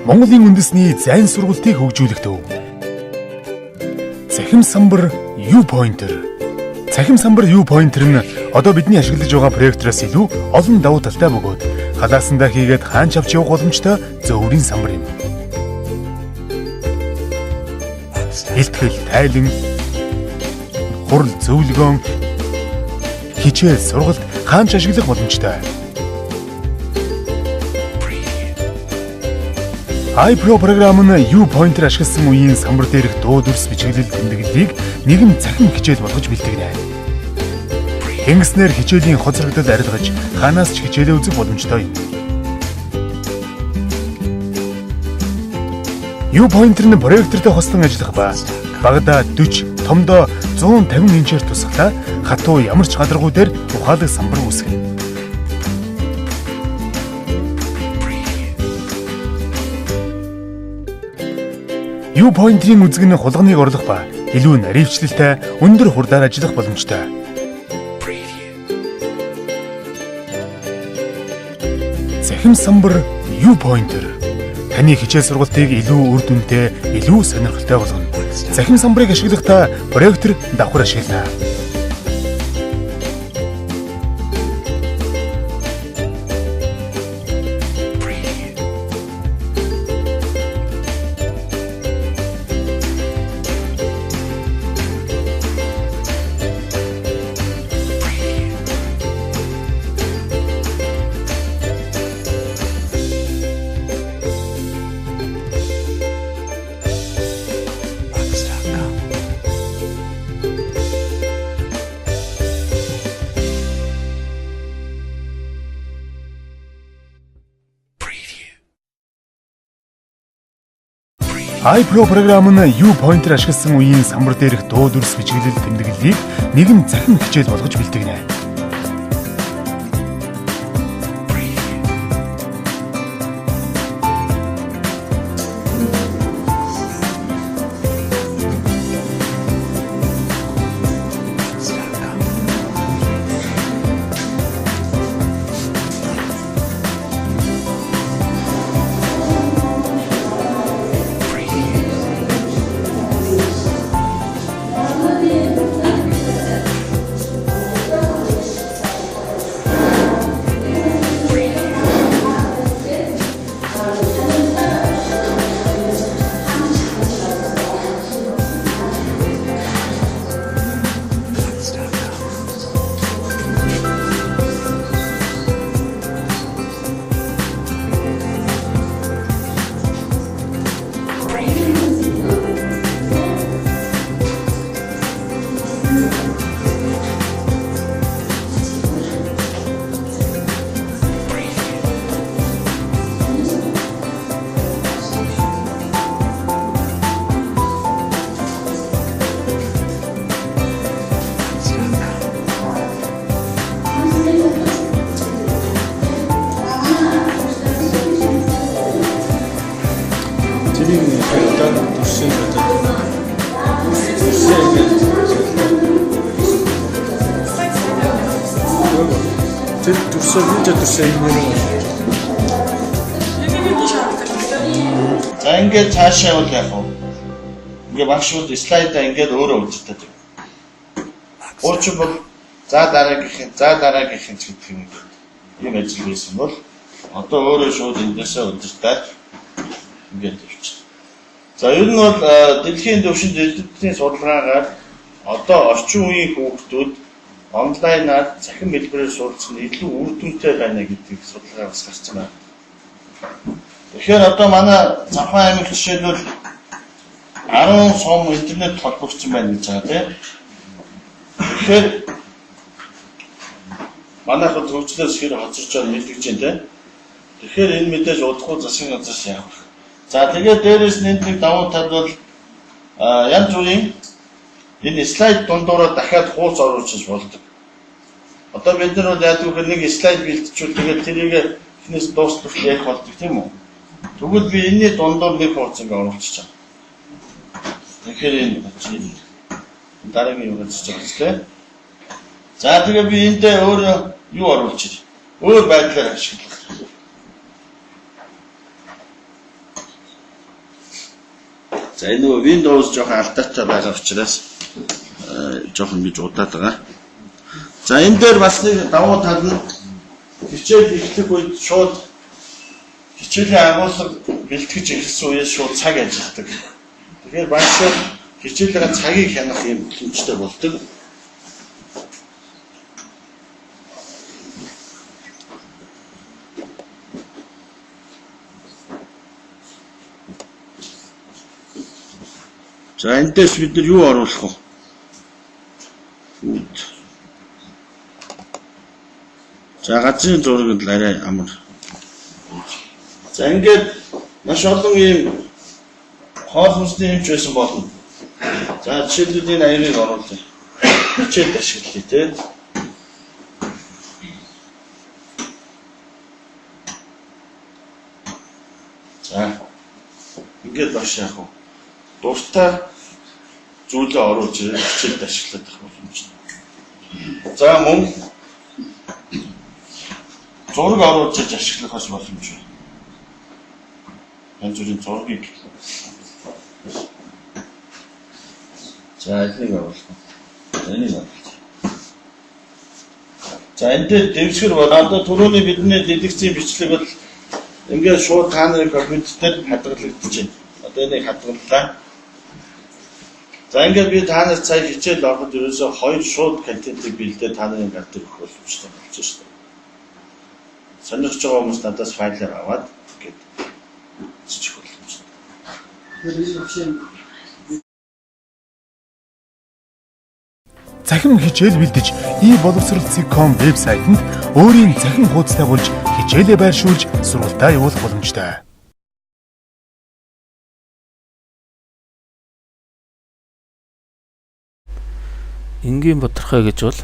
Монголын үндэсний зайн сургалтыг хөгжүүлэх төв. Цахим самбар U-Pointer. Цахим самбар U-Pointer нь одоо бидний ашиглаж байгаа проектороос илүү олон давуу талтай бөгөөд халаасандаа хийгээд хаанч авч явах боломжтой зөөврийн самбар юм. Илтгэл тайлан, хурал зөвлөгөөн, хичээл сургалт хаанч ашиглах боломжтой. iPro програм нь U-Pointer ашигласан үеийн самбар дээрх дуу дүрс бичиглэл тэмдэглэлийг нэгэн цахим хичээл болгож бэлтгэнэ. Ингэснээр хичээлийн хоцрогдол арилгаж хаанаас ч хичээлээ үзэх боломжтой юм. U-Pointer нь проектортой хослон ажиллах ба багада 40, томдоо 150 инчээр тусахлаа хатуу ямар ч гадаргуу дээр ухаалаг самбар үүсгэнэ. U-Pointer-ийн үзэг нь хулганыг орлох ба илүү наривчлалтай өндөр хурдаар ажиллах боломжтой. Цахим самбар U-Pointer таны хичээл сургалтыг илүү үр дүнтэй, илүү сонирхолтой болгоно. Цахим самбарыг ашиглахдаа проектор давхар ашиглана. iPro програм нь U-Pointer ашигласан үеийн самбар дээрх дуу дүрс бичиглэл тэмдэглэлийг нэгэн цахим хичээл болгож бэлтгэнэ. За ингээд цаашаа явал яах вэ? Ингээд багшууд слайдаа ингээд өөрөө үлддэг. Ууч бол за дараагийнх гэдэг юм ажил хийсэн бол одоо өөрөө шууд эндээсээ удирдаад ингээд явчих. За ер нь бол дэлхийн түвшинд элдвэрийн судалгаагаар одоо орчин үеийн хүүхдүүд онлайнаар цахим хэлбэрээр суралцах нь илүү үр дүнтэй байна гэдгийг судалгаа бас гарсан байна. Тэгэхээр одоо манай Цанхаа аймаг жишээлбэл 10 сум интернет холбогдсон байна гэж байгаа тийм. Тэгэхээр манайхад хөгжлөөс хэрэг хоцорч байгаа мэдгэж байна тийм. Тэгэхээр энэ мэдээж удахгүй засгийн газраас явах. За тэгээд дээрээс нь нэг давуу тал бол янз бүрийн энэ слайд дундуура дахиад хууц оруулж болдог. Одоо бид нар бол яадаг вэ нэг слайд бэлтжүүл тэгээд тэрийг эхнээс дуустал ярих болдог тийм үү? Тэгвэл би энэний дундуур нэг хууц ингэ оруулчих чам. Тэгэхээр энэ дараагийн юу гэж хэлсэн. За тэгээ би эндээ өөр юу оруулчих. Өөр байдлаар ашиглах. За энэ нөгөө Windows жоохон алдаатай байгаа учраас жоохон гэж удаад байгаа. За энэ дээр бас нэг давуу тал нь хичээл эхлэх үед шууд хичээлийн агуулга бэлтгэж эхэлсэн үеэс шууд цаг ажилладаг. Тэгэхээр багш хичээлээ цагийг хянах юм хэмжтэй болдог. За энэс бид нар юу оруулах вэ? За газрын зураг нь арай амар. За ингээд маш олон ийм хоолмосны юмч байсан болно. За жишээлбэл энэ аярыг оруулъя. Хичээлд ашиглая тий. За ингээд баш яах вэ? Дуртай зүйлээ оруулж хичээлд ашиглах боломжтой. За мөн зураг оруулж ашиглах бас боломжтой. Янз бүрийн зургийг. За энийг оруулах. Энийг оруулах. За энэ дэвсгэр бол одоо түрүүний бидний дэлгэцийн бичлэг бол ингээд шууд та нарын компьютер дээр хадгалагдаж байна. Одоо энийг хадгаллаа. За ингээд би та нарт цааш хичээл ороход ерөөсөө 2 шууд контентыг бэлдээд та нарын гардаг өгөх боломжтой болж шүү дээ. Сонирхож байгаа хүмүүс надаас файлаар аваад ингээд зөчих боломжтой. Цахим хичээл бэлдэж e-боловсрол.com вебсайтанд өөрийн цахим хуудастай болж хичээлээ байршуулж сургалтаа явуулах боломжтой. Энгийн боторхой гэж бол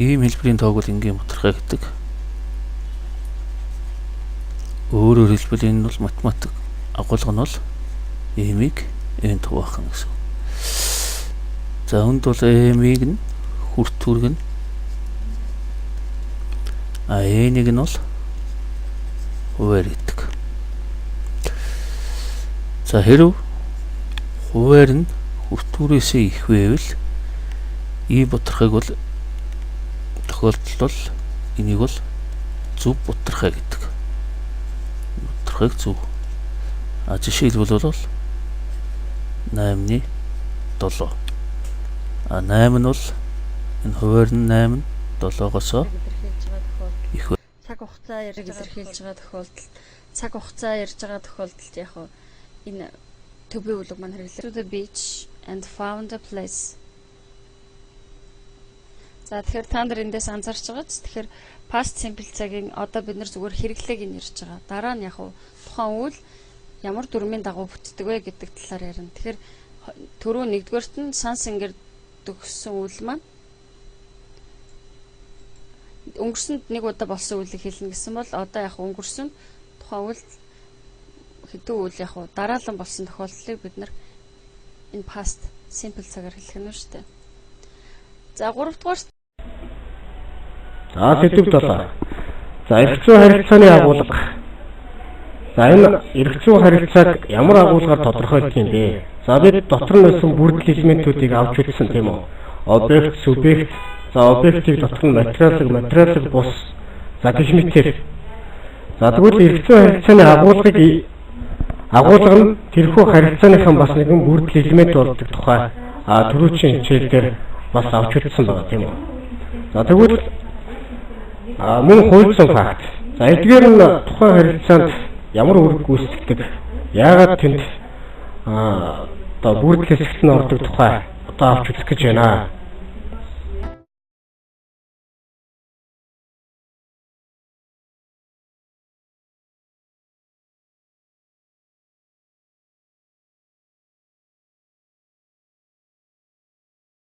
ийм хэлбэрийн тоог бол энгийн боторхой гэдэг. Өөрөөр хэлбэл энэ бол математик агуулга нь бол m-ийг n туваахна гэсэн. За хүнд бол m-ийг нь хүрт түрэг нь n-ийг нь бол хуваар гэдэг. За хэрв хуваар нь хүртүүрээсээ их байвал и боторхойг бол тохиолдол энийг бол зөв боторхой гэдэг. Боторхойг зөв. Жишээлбэл бол 8-ны 7. 8 нь бол энэ хуваар нь 8 7-гоосоо их цаг хугацаа ярьж илэрхийлж байгаа тохиолдолд цаг хугацаа ярьж байгаа тохиолдолд яг энэ төвийн үлэг маань хэрэглээ. To the beach and found a place. За тэгэхээр та нар эндээс анзаарч байгаа ч тэгэхээр past simple цагийн одоо бид нар зүгээр хэрэглээг нь ярьж байгаа. Дараа нь яг тухайн үйл ямар дүрмийн дагуу бүтдэг вэ гэдэг талаар ярина. Тэгэхээр түрүү нэгдүгээрт нь санс ингээд төгссөн үйл маань өнгөрсөнд нэг удаа болсон үйлийг хэлнэ гэсэн бол одоо яг өнгөрсөн тухайн үйл хэдэн үйл яг дараалан болсон тохиолдлыг бид нар энэ past simple цагаар хэлэх нь шүү дээ. За 3 дугаар. За сэдв 7. За эрх зүйн харилцааны агуулга. За энэ эрх зүйн харилцааг ямар агуулгаар тодорхойлох юм бэ? За бид дотор нь байсан бүрдэл элементүүдийг авч үзсэн тийм үү? Объект, субъект, за объектыг дотор нь материалыг бус. За гэх мэтээр. За тэгвэл эрх зүйн харилцааны агуулга нь тэрхүү харилцааныхан бас нэгэн бүрдэл элемент болдог тухай түрүүчийн хичээлдэр бас авч үзсэн байгаа тийм үү? За тэгвэл мөн хуульсан факт. За эдгээр нь тухайн харилцаанд ямар үүрэг гүйцэтгэдэг? Яагаад тэнд одоо бүрдэл хэсэгт нь ордог тухай одоо авч үзэх гэж байна.